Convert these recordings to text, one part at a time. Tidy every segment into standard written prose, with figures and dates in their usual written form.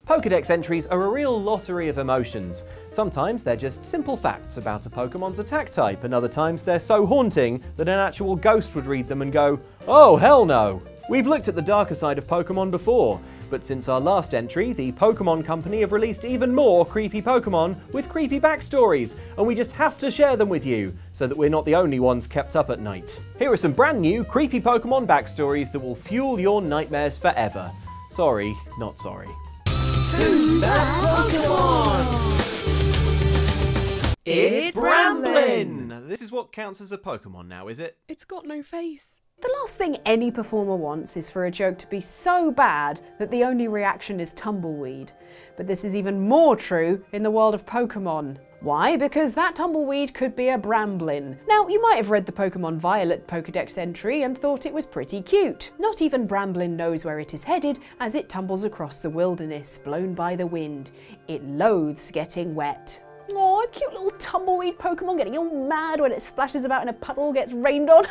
Pokédex entries are a real lottery of emotions. Sometimes they're just simple facts about a Pokémon's attack type, and other times they're so haunting that an actual ghost would read them and go, "Oh, hell no!" We've looked at the darker side of Pokémon before, but since our last entry, the Pokémon Company have released even more creepy Pokémon with creepy backstories, and we just have to share them with you, so that we're not the only ones kept up at night. Here are some brand new creepy Pokémon backstories that will fuel your nightmares forever. Sorry, not sorry. Who's that Pokémon? It's Bramblin! This is what counts as a Pokémon now, is it? It's got no face. The last thing any performer wants is for a joke to be so bad that the only reaction is tumbleweed. But this is even more true in the world of Pokemon. Why? Because that tumbleweed could be a Bramblin. Now, you might have read the Pokemon Violet Pokédex entry and thought it was pretty cute. Not even Bramblin knows where it is headed as it tumbles across the wilderness, blown by the wind. It loathes getting wet. Aw, a cute little tumbleweed Pokemon getting all mad when it splashes about in a puddle, gets rained on.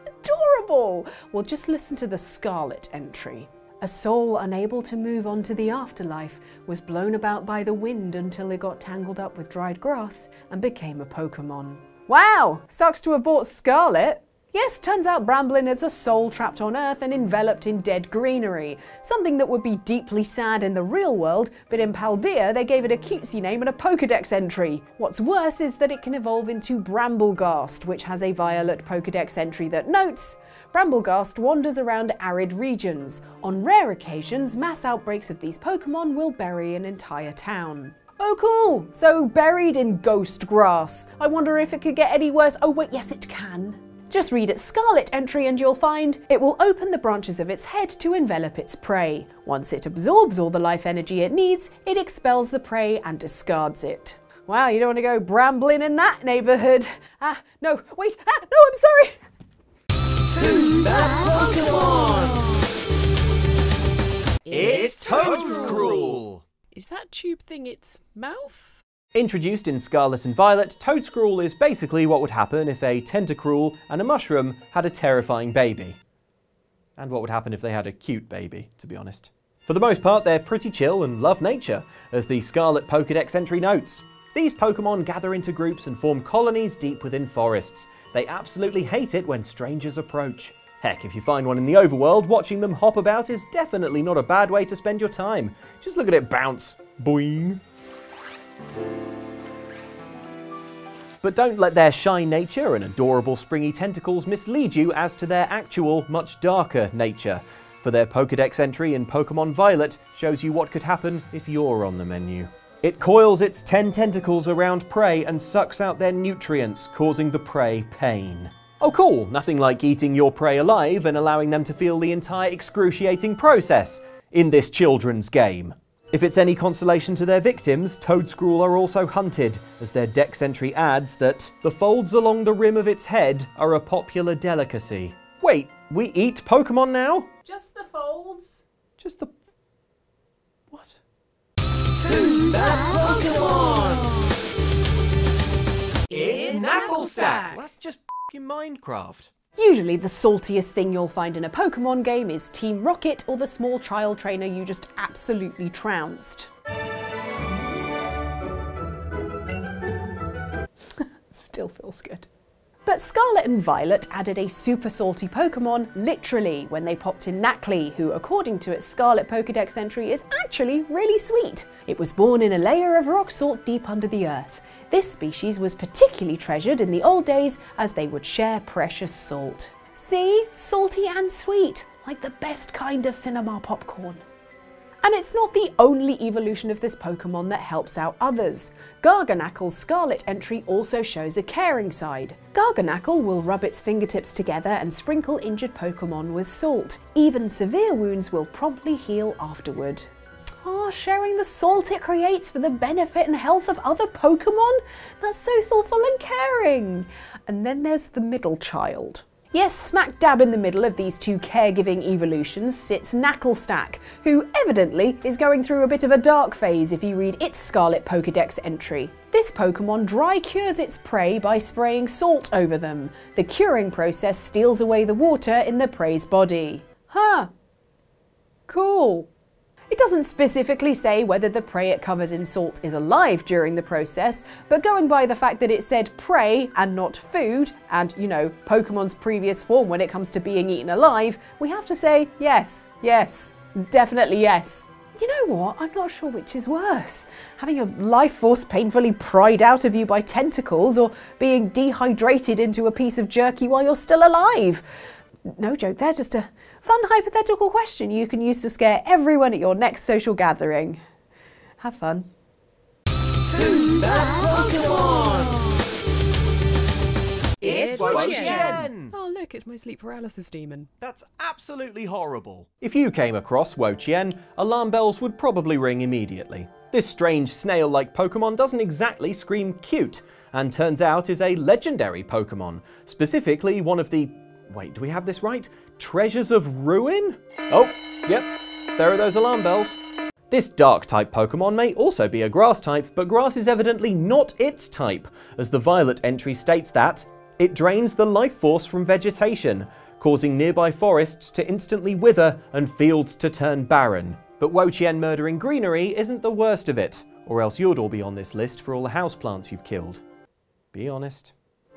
Adorable! Well, just listen to the Scarlet entry. A soul unable to move on to the afterlife was blown about by the wind until it got tangled up with dried grass and became a Pokemon. Wow! Sucks to have bought Scarlet. Yes, turns out Bramblin is a soul trapped on Earth and enveloped in dead greenery. Something that would be deeply sad in the real world, but in Paldea they gave it a cutesy name and a Pokédex entry. What's worse is that it can evolve into Brambleghast, which has a Violet Pokédex entry that notes, Brambleghast wanders around arid regions. On rare occasions, mass outbreaks of these Pokemon will bury an entire town. Oh cool! So buried in ghost grass. I wonder if it could get any worse. Oh wait, yes it can. Just read its Scarlet entry and you'll find it will open the branches of its head to envelop its prey. Once it absorbs all the life energy it needs, it expels the prey and discards it. Wow, you don't want to go Bramblin in that neighbourhood. No, wait, no, I'm sorry! Who's that Pokémon? It's Toedscruel! Is that tube thing its mouth? Introduced in Scarlet and Violet, Toedscruel is basically what would happen if a Tentacruel and a Mushroom had a terrifying baby. And what would happen if they had a cute baby, to be honest. For the most part, they're pretty chill and love nature, as the Scarlet Pokédex entry notes. These Pokemon gather into groups and form colonies deep within forests. They absolutely hate it when strangers approach. Heck, if you find one in the overworld, watching them hop about is definitely not a bad way to spend your time. Just look at it bounce. Boing. But don't let their shy nature and adorable springy tentacles mislead you as to their actual, much darker nature. For their Pokédex entry in Pokemon Violet shows you what could happen if you're on the menu. It coils its 10 tentacles around prey and sucks out their nutrients, causing the prey pain. Oh cool, nothing like eating your prey alive and allowing them to feel the entire excruciating process in this children's game. If it's any consolation to their victims, Toedscruel are also hunted, as their Dex entry adds that the folds along the rim of its head are a popular delicacy. Wait, we eat Pokemon now? Just the folds? Just the... what? Who's that Pokémon? It's Knacklestack! That's just f***ing Minecraft. Usually the saltiest thing you'll find in a Pokemon game is Team Rocket or the small child trainer you just absolutely trounced. Still feels good. But Scarlet and Violet added a super salty Pokemon, literally, when they popped in Knackley, who according to its Scarlet Pokédex entry is actually really sweet. It was born in a layer of rock salt deep under the earth. This species was particularly treasured in the old days as they would share precious salt. See? Salty and sweet, like the best kind of cinema popcorn. And it's not the only evolution of this Pokemon that helps out others. Garganacl's Scarlet entry also shows a caring side. Garganacl will rub its fingertips together and sprinkle injured Pokemon with salt. Even severe wounds will promptly heal afterward. Sharing the salt it creates for the benefit and health of other Pokemon? That's so thoughtful and caring. And then there's the middle child. Yes, smack dab in the middle of these two caregiving evolutions sits Knacklestack, who evidently is going through a bit of a dark phase if you read its Scarlet Pokédex entry. This Pokemon dry cures its prey by spraying salt over them. The curing process steals away the water in the prey's body. Huh. Cool. It doesn't specifically say whether the prey it covers in salt is alive during the process, but going by the fact that it said prey and not food, and, you know, Pokemon's previous form when it comes to being eaten alive, we have to say yes, yes, definitely yes. You know what? I'm not sure which is worse. Having a life force painfully pried out of you by tentacles, or being dehydrated into a piece of jerky while you're still alive. No joke, they're just a fun hypothetical question you can use to scare everyone at your next social gathering. Have fun. Who's that Pokemon? It's Wo-Chien. Oh look, it's my sleep paralysis demon. That's absolutely horrible. If you came across Wo-Chien, alarm bells would probably ring immediately. This strange snail-like Pokemon doesn't exactly scream cute, and turns out is a legendary Pokemon, specifically one of the... wait, do we have this right? Treasures of Ruin? Oh, yep, there are those alarm bells. This Dark-type Pokemon may also be a Grass type, but Grass is evidently not its type, as the Violet entry states that it drains the life force from vegetation, causing nearby forests to instantly wither and fields to turn barren. But Wo-Chien murdering greenery isn't the worst of it, or else you'd all be on this list for all the houseplants you've killed. Be honest.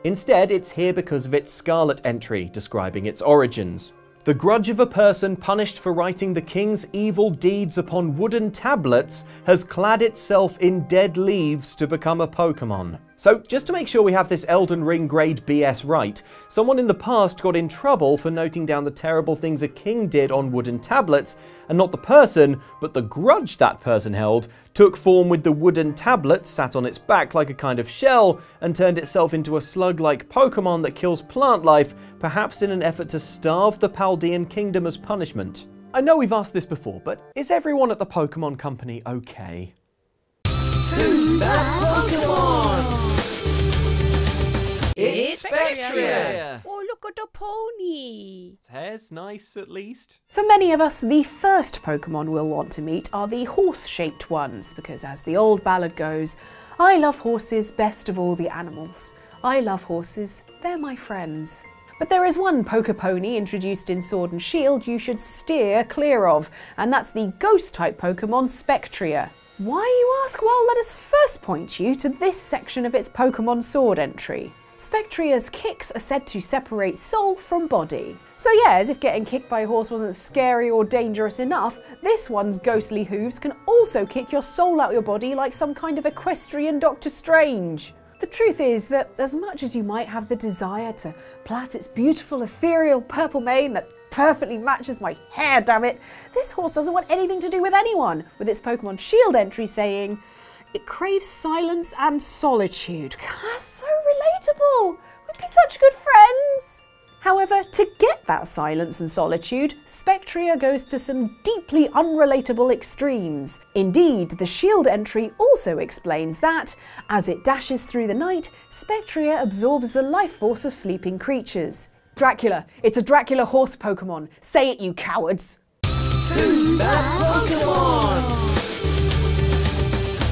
Instead, it's here because of its Scarlet entry, describing its origins. The grudge of a person punished for writing the king's evil deeds upon wooden tablets has clad itself in dead leaves to become a Pokemon. So, just to make sure we have this Elden Ring grade BS right, someone in the past got in trouble for noting down the terrible things a king did on wooden tablets, and not the person, but the grudge that person held, took form with the wooden tablet sat on its back like a kind of shell, and turned itself into a slug-like Pokemon that kills plant life, perhaps in an effort to starve the Paldean kingdom as punishment. I know we've asked this before, but is everyone at the Pokemon Company okay? Who's that Pokemon? It's Spectria! Oh, look at the pony! Its hair's nice, at least. For many of us, the first Pokemon we'll want to meet are the horse-shaped ones, because as the old ballad goes, I love horses best of all the animals. I love horses, they're my friends. But there is one Pokepony introduced in Sword and Shield you should steer clear of, and that's the Ghost-type Pokemon Spectria. Why, you ask? Well, let us first point you to this section of its Pokemon Sword entry. Spectria's kicks are said to separate soul from body. So yeah, as if getting kicked by a horse wasn't scary or dangerous enough, this one's ghostly hooves can also kick your soul out your body like some kind of equestrian Doctor Strange. The truth is that as much as you might have the desire to plait its beautiful ethereal purple mane that perfectly matches my hair, damn it, this horse doesn't want anything to do with anyone, with its Pokemon Shield entry saying, it craves silence and solitude. That's so relatable. We'd be such good friends. However, to get that silence and solitude, Spectria goes to some deeply unrelatable extremes. Indeed, the Shield entry also explains that, as it dashes through the night, Spectria absorbs the life force of sleeping creatures. Dracula. It's a Dracula horse Pokemon. Say it, you cowards. Who's that Pokemon?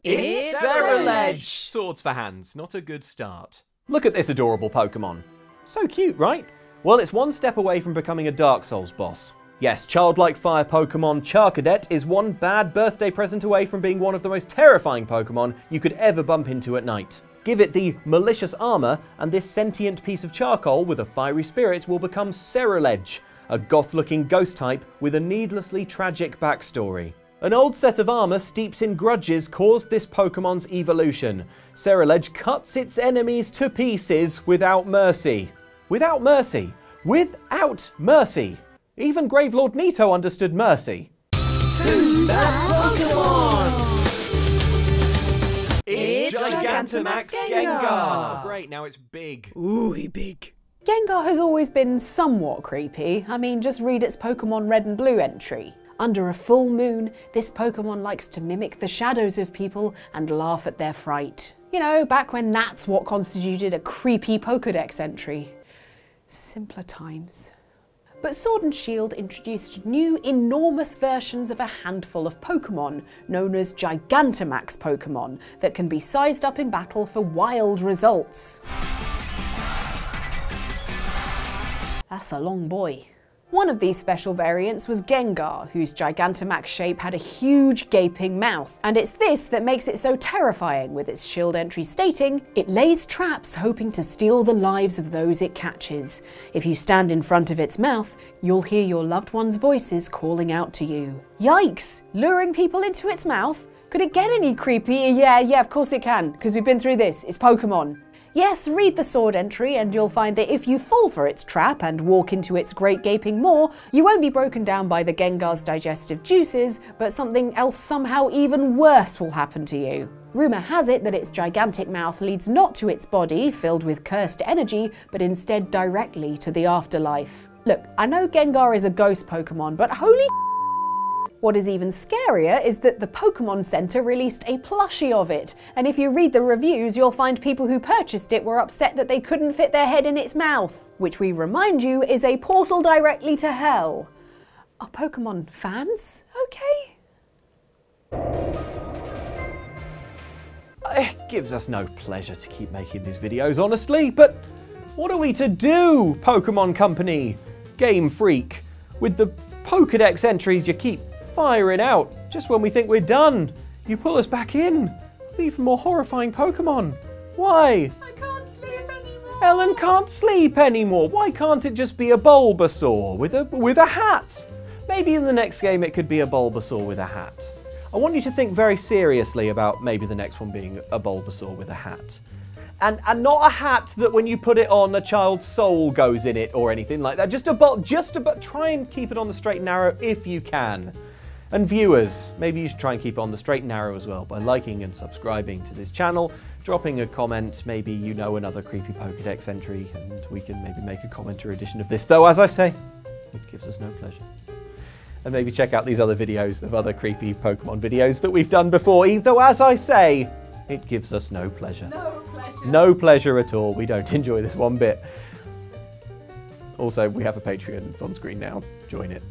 It's Ceruledge! Swords for hands, not a good start. Look at this adorable Pokemon. So cute, right? Well, it's one step away from becoming a Dark Souls boss. Yes, childlike fire Pokemon Charcadet is one bad birthday present away from being one of the most terrifying Pokemon you could ever bump into at night. Give it the malicious armour, and this sentient piece of charcoal with a fiery spirit will become Ceruledge, a goth-looking ghost type with a needlessly tragic backstory. An old set of armour steeped in grudges caused this Pokemon's evolution. Ceruledge cuts its enemies to pieces without mercy. Without mercy. Without mercy. Even Gravelord Nito understood mercy. Who's that Pokemon? It's Gigantamax Gengar! Oh, great, now it's big. Ooh, he big. Gengar has always been somewhat creepy. I mean, just read its Pokemon Red and Blue entry. Under a full moon, this Pokemon likes to mimic the shadows of people and laugh at their fright. You know, back when that's what constituted a creepy Pokédex entry. Simpler times. But Sword and Shield introduced new enormous versions of a handful of Pokemon, known as Gigantamax Pokemon, that can be sized up in battle for wild results. That's a long boy. One of these special variants was Gengar, whose Gigantamax shape had a huge gaping mouth. And it's this that makes it so terrifying, with its shield entry stating, "It lays traps hoping to steal the lives of those it catches. If you stand in front of its mouth, you'll hear your loved ones' voices calling out to you." Yikes! Luring people into its mouth? Could it get any creepy? Yeah, of course it can, because we've been through this. It's Pokemon. Yes, read the sword entry and you'll find that if you fall for its trap and walk into its great gaping maw, you won't be broken down by the Gengar's digestive juices, but something else somehow even worse will happen to you. Rumour has it that its gigantic mouth leads not to its body, filled with cursed energy, but instead directly to the afterlife. Look, I know Gengar is a ghost Pokemon, but holy what is even scarier is that the Pokemon Center released a plushie of it, and if you read the reviews you'll find people who purchased it were upset that they couldn't fit their head in its mouth, which we remind you is a portal directly to hell. Are Pokemon fans okay? It gives us no pleasure to keep making these videos, honestly, but what are we to do, Pokemon Company, Game Freak, with the Pokedex entries you keep firing out just when we think we're done? You pull us back in with even more horrifying Pokemon. Why? I can't sleep anymore. Ellen can't sleep anymore. Why can't it just be a Bulbasaur with a hat? Maybe in the next game it could be a Bulbasaur with a hat. I want you to think very seriously about maybe the next one being a Bulbasaur with a hat. And not a hat that when you put it on a child's soul goes in it or anything like that. Just about try and keep it on the straight and narrow if you can. And viewers, maybe you should try and keep it on the straight and narrow as well by liking and subscribing to this channel, dropping a comment, maybe you know another creepy Pokedex entry and we can maybe make a commentary edition of this, though as I say, it gives us no pleasure. And maybe check out these other videos of other creepy Pokemon videos that we've done before, though as I say, it gives us no pleasure. No pleasure. No pleasure at all. We don't enjoy this one bit. Also, we have a Patreon. It's on screen now. Join it.